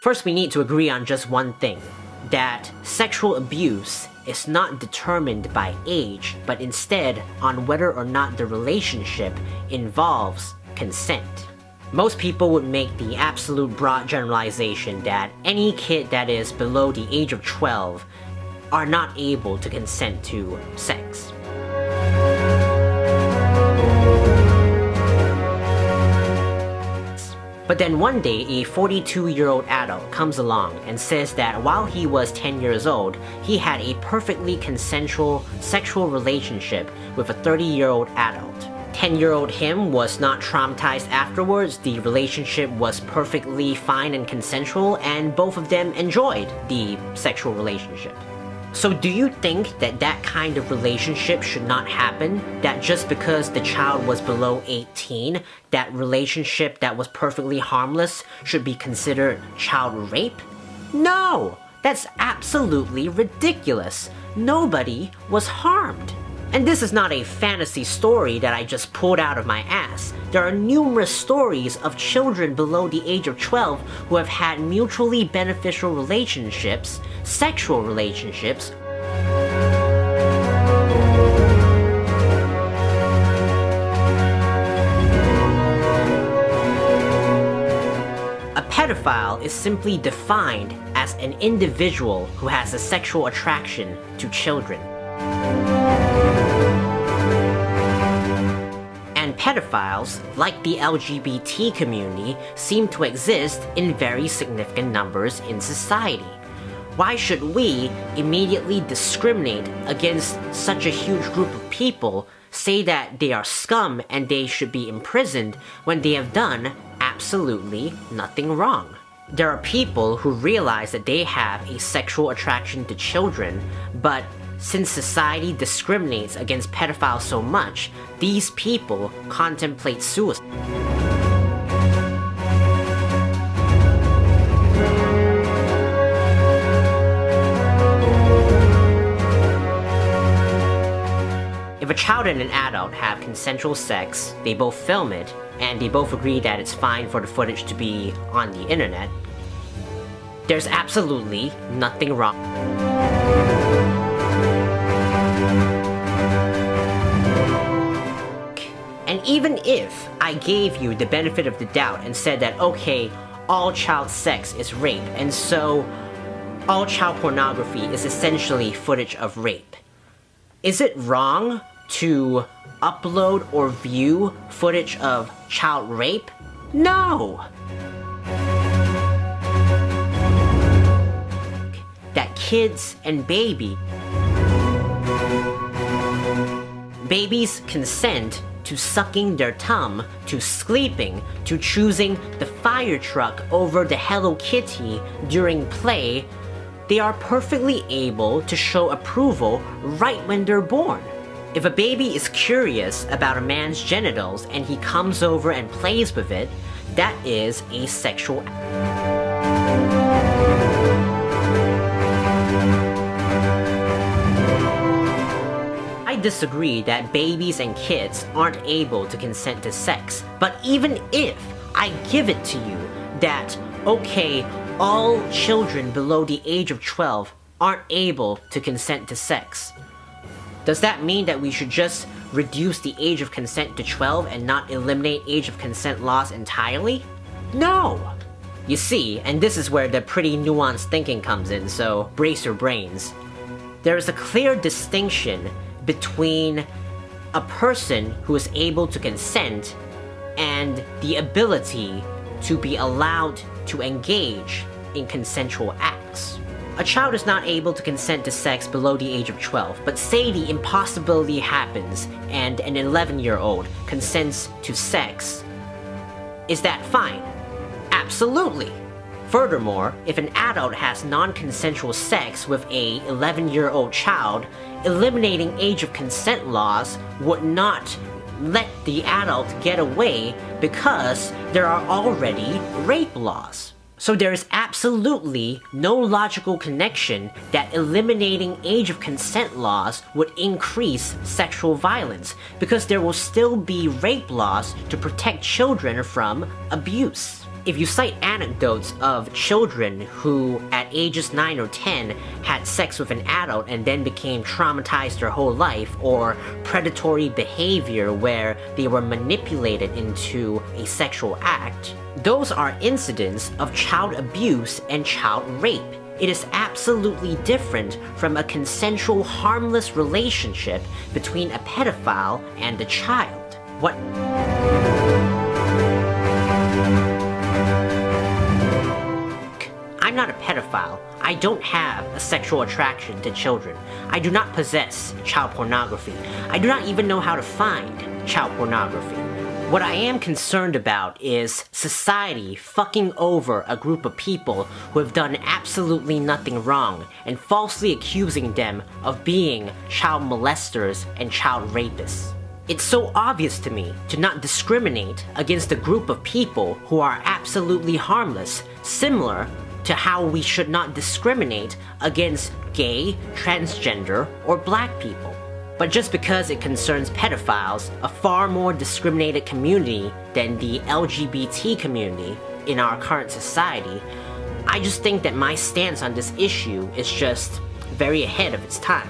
First, we need to agree on just one thing, that sexual abuse is not determined by age, but instead on whether or not the relationship involves consent. Most people would make the absolute broad generalization that any kid that is below the age of 12 are not able to consent to sex. But then one day, a 42-year-old adult comes along and says that while he was 10 years old, he had a perfectly consensual sexual relationship with a 30-year-old adult. 10-year-old him was not traumatized afterwards, the relationship was perfectly fine and consensual, and both of them enjoyed the sexual relationship. So do you think that that kind of relationship should not happen? That just because the child was below 18, that relationship that was perfectly harmless should be considered child rape? No! That's absolutely ridiculous. Nobody was harmed. And this is not a fantasy story that I just pulled out of my ass. There are numerous stories of children below the age of 12 who have had mutually beneficial relationships, sexual relationships. A pedophile is simply defined as an individual who has a sexual attraction to children. And pedophiles, like the LGBT community, seem to exist in very significant numbers in society. Why should we immediately discriminate against such a huge group of people, say that they are scum and they should be imprisoned when they have done absolutely nothing wrong? There are people who realize that they have a sexual attraction to children, but since society discriminates against pedophiles so much, these people contemplate suicide. If a child and an adult have consensual sex, they both film it, and they both agree that it's fine for the footage to be on the internet, there's absolutely nothing wrong. And even if I gave you the benefit of the doubt and said that, okay, all child sex is rape, and so all child pornography is essentially footage of rape, is it wrong to upload or view footage of child rape? No! That kids and babies consent to sucking their thumb, to sleeping, to choosing the fire truck over the Hello Kitty during play, they are perfectly able to show approval right when they're born. If a baby is curious about a man's genitals and he comes over and plays with it, that is a sexual act. I disagree that babies and kids aren't able to consent to sex, but even if I give it to you that, okay, all children below the age of 12 aren't able to consent to sex, does that mean that we should just reduce the age of consent to 12 and not eliminate age of consent laws entirely? No! You see, and this is where the pretty nuanced thinking comes in, so brace your brains. There is a clear distinction between a person who is able to consent and the ability to be allowed to engage in consensual acts. A child is not able to consent to sex below the age of 12, but say the impossibility happens and an 11-year-old consents to sex. Is that fine? Absolutely! Furthermore, if an adult has non-consensual sex with a 11-year-old child, eliminating age of consent laws would not let the adult get away because there are already rape laws. So there is absolutely no logical connection that eliminating age of consent laws would increase sexual violence, because there will still be rape laws to protect children from abuse. If you cite anecdotes of children who, at ages 9 or 10, had sex with an adult and then became traumatized their whole life, or predatory behavior where they were manipulated into a sexual act, those are incidents of child abuse and child rape. It is absolutely different from a consensual, harmless relationship between a pedophile and a child. I'm not a pedophile. I don't have a sexual attraction to children. I do not possess child pornography. I do not even know how to find child pornography. What I am concerned about is society fucking over a group of people who have done absolutely nothing wrong and falsely accusing them of being child molesters and child rapists. It's so obvious to me to not discriminate against a group of people who are absolutely harmless, similar to how we should not discriminate against gay, transgender, or black people. But just because it concerns pedophiles, a far more discriminated community than the LGBT community in our current society, I just think that my stance on this issue is just very ahead of its time.